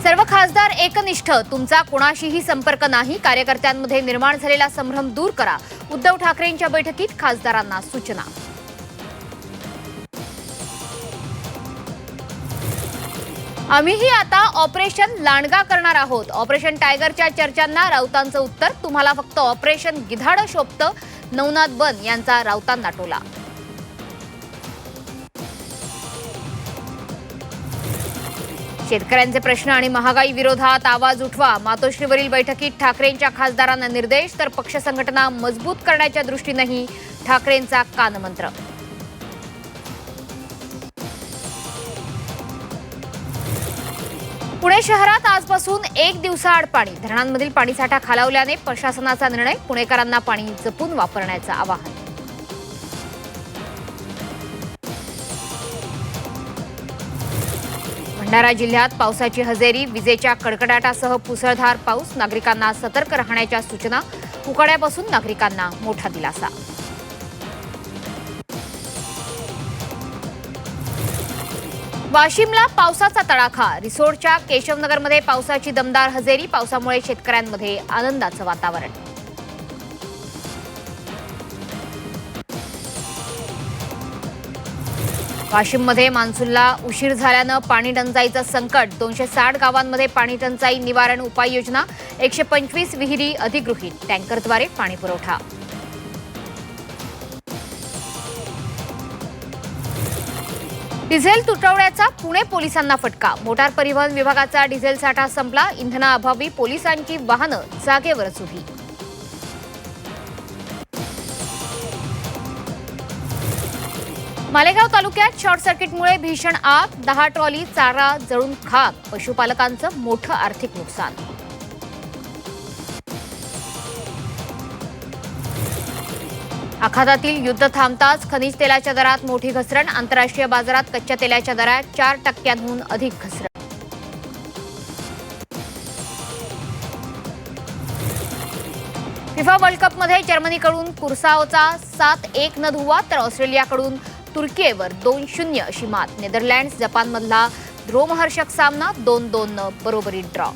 सर्व खासदार एकनिष्ठ, तुमचा कोणाशीही संपर्क नाही. कार्यकर्त्यांमध्ये निर्माण झालेला संभ्रम दूर करा. उद्धव ठाकरेंच्या बैठकीत खासदारांना सूचना. आम्हीही आता ऑपरेशन लांडगा करणार आहोत. ऑपरेशन टायगरच्या चर्चांना राऊतांचं उत्तर. तुम्हाला फक्त ऑपरेशन गिधाडं शोभतं. नवनाथ बन यांचा राऊतांना टोला. शेतकऱ्यांचे प्रश्न आणि महागाई विरोधात आवाज उठवा. मातोश्रीवरील बैठकीत ठाकरेंच्या खासदारांना निर्देश. तर पक्ष संघटना मजबूत करण्याच्या दृष्टीनेही ठाकरेंचा कानमंत्र. पुणे शहरात आजपासून 1 दिवसाआड पाणी. धरणांमधील पाणीसाठा खालावल्याने प्रशासनाचा निर्णय. पुणेकरांना पाणी जपून वापरण्याचं आवाहन. भंडारा जिल्ह्यात पावसाची हजेरी. विजेच्या कडकडाटासह मुसळधार पाऊस. नागरिकांना सतर्क राहण्याच्या सूचना. उकाड्यापासून नागरिकांना मोठा दिलासा. वाशिमला पावसाचा तडाखा. रिसोडच्या केशवनगरमध्ये पावसाची दमदार हजेरी. पावसामुळे शेतकऱ्यांमध्ये आनंदाचं वातावरण. वाशिममध्ये मान्सूनला उशीर झाल्यानं पाणी टंचाईचं संकट. 260 गावांमध्ये पाणी टंचाई निवारण उपाययोजना. 125 विहिरी अधिगृहीत. टँकरद्वारे पाणी पुरवठा. डिझेल तुटवड्याचा पुणे पोलिसांना फटका. मोटार परिवहन विभागाचा डिझेल साठा संपला. इंधनाअभावी पोलिसांची वाहनं जागेवरच उभी. मालेगाव तालुक्यात शॉर्ट सर्किटमुळे भीषण आग. 10 ट्रॉली चारा जळून खाक. पशुपालकांचं मोठं आर्थिक नुकसान. आखातातील युद्ध थांबताच खनिज तेलाच्या दरात मोठी घसरण. आंतरराष्ट्रीय बाजारात कच्च्या तेलाच्या दरात 4% अधिक घसरण. फिफा वर्ल्ड कपमध्ये जर्मनीकडून कुर्साओचा 7-1 न धुव्वा. तर ऑस्ट्रेलियाकडून तुर्कीवर 2-0 अशी मात. नेदरलँड्स जपानमधला रोमहर्षक सामना 2-2 बरोबरीत ड्रॉ.